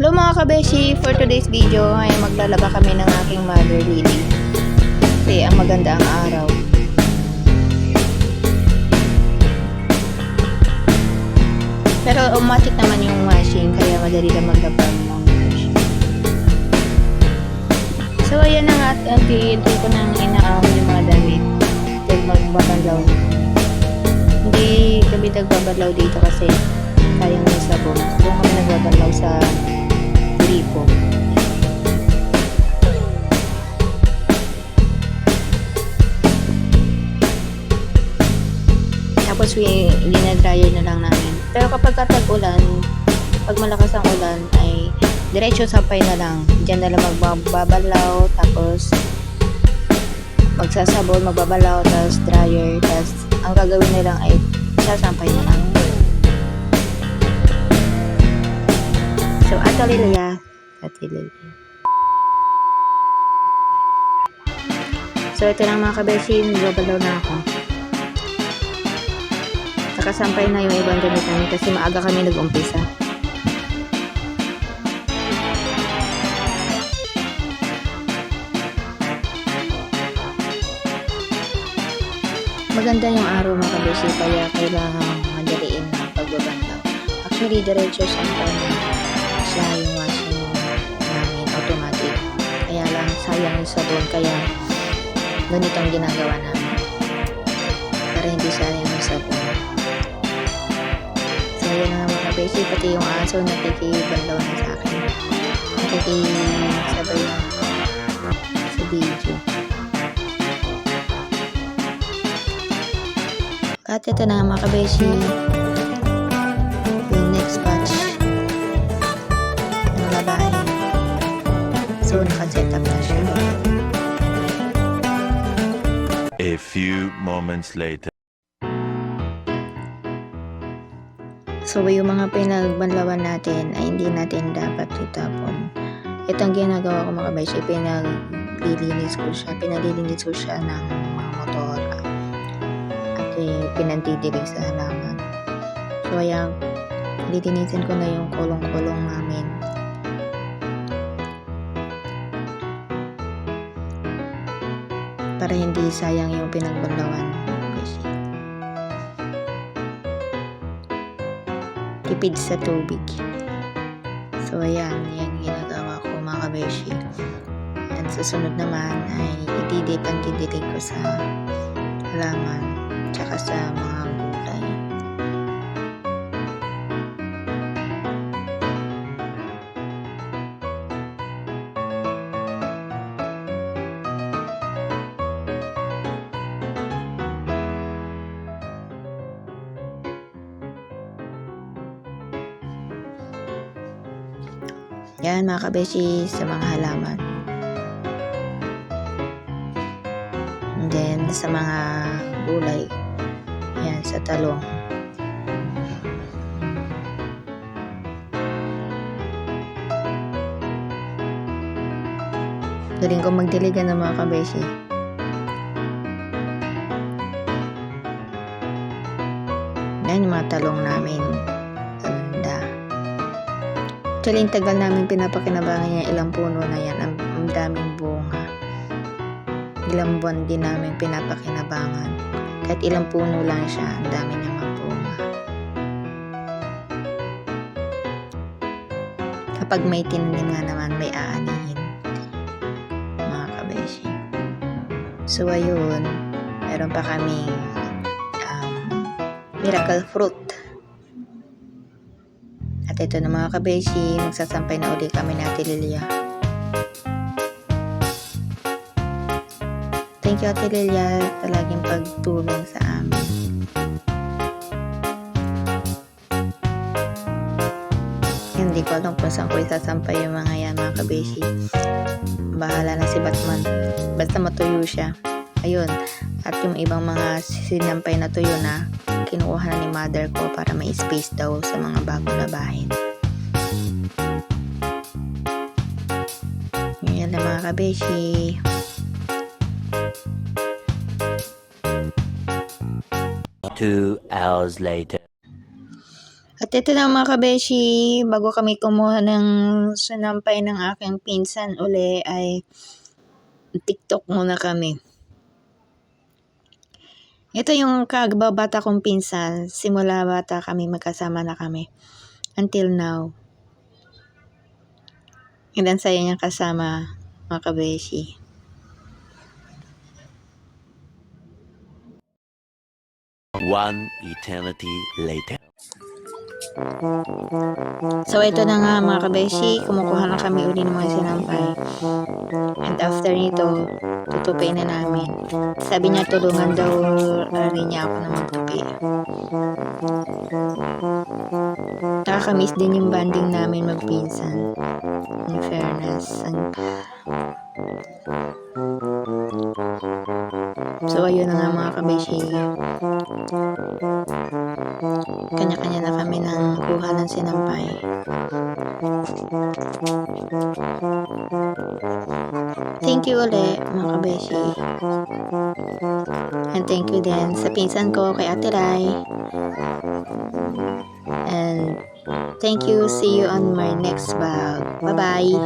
Hello mga kabeshi, for today's video ay maglalaba kami ng aking mother lily. Kasi ang maganda ang araw. Pero automatic naman yung washing kaya madali lang maglaba ng kabeshi. So ayan na nga at hintay ko nang inaahon yung mga damit. Dahil magbabalaw. Hindi kami nagbabalaw dito kasi sayang yung sabon. Doon kami nagbabalaw sa gripo. Tapos dinadryer na lang namin. Pero kapag tag-ulan, pag malakas ang ulan ay diretso sampay na lang. Diyan na lang magbabalaw, tapos magsasabon, magbabalaw, tapos dryer, tapos ang gagawin na lang ay sasampay na lang. So, Ate Lilia. So, ito lang mga kabeshi, nagbabalaw na ako. Nakasampay na yung ibang damit namin kasi maaga kami nag-umpisa. Maganda yung araw mga kabeshi, kaya kailangan madaliin ang pagbabandaw. Actually, diretso sampay na siya yung washing namin automatic. Kaya lang sayang yung sabon, kaya ganitong ginagawa namin para hindi sayang yung sabon. So yun nga mga kabeshi, pati yung aso nakikibandaw na sa akin, nakikisabay na sa video. At ito na mga kabeshi, yung next batch ng labahin. So nakaset up na siya. A few moments later. So yung mga pinagbanlawan natin ay hindi natin dapat itapon. Itong ginagawa ko mga kabeshi, pinalilinis ko siya ng mga motor at pinandidilig sa halaman. So ayan, lilinisin ko na yung kulong-kulong namin. Para hindi sayang yung pinagbanlawan. Tipid sa tubig. So ayan, yung ginagawa ko mga kabeshi. At susunod naman ay pandidilig ko sa halaman tsaka sa mga gulay. Yan mga kabeshi sa mga halaman. And then sa mga gulay. Yan sa talong. Galing ko magdiligan ng mga kabeshi. Yan yung mga talong namin. Actually, yung tagal namin pinapakinabangan yung ilang puno na yan. Ang daming bunga. Ilang buwan din namin pinapakinabangan. Kahit ilang puno lang siya, ang dami niya mga bunga. Kapag may tinanim nga naman, may aanihin. Mga kabeshi. So, ayun. Meron pa kaming miracle fruit. At ito na mga kabeshi, magsasampay na uli kami ni Ate Lilia. Thank you Ate Lilia sa laging pagtulong sa amin. Hindi ko alam kung saan ko isasampay yung mga yan mga kabeshi. Bahala na si Batman. Basta matuyo siya. Ayun. At yung ibang mga sinampay na tuyo na, kinukuha na ni mother ko para may space daw sa mga bagong labahin. Yan na mga kabeshi. Two hours later. At At ito na mga kabeshi, bago kami kumuha ng sinampay ng aking pinsan uli ay TikTok muna kami. Ito yung kababata kong pinsan, simula bata kami magkasama na kami. Until now. And ang saya niyang kasama mga kabeshi. One eternity later. So ito na nga mga kabeshi, kumukuha na kami uli ng mga sinampay. And after nito, tutupin na namin. Sabi niya tulungan daw rin niya ako na magtupi. Nakakamiss din yung banding namin magpinsan. In fairness. So ayun na nga mga kabeshi. Kanya-kanya na kami ng kuha ng sinampay. Thank you ulit mga kabeshi. And thank you din sa pinsan ko kay Ate Rai. And thank you. See you on my next vlog. Bye-bye.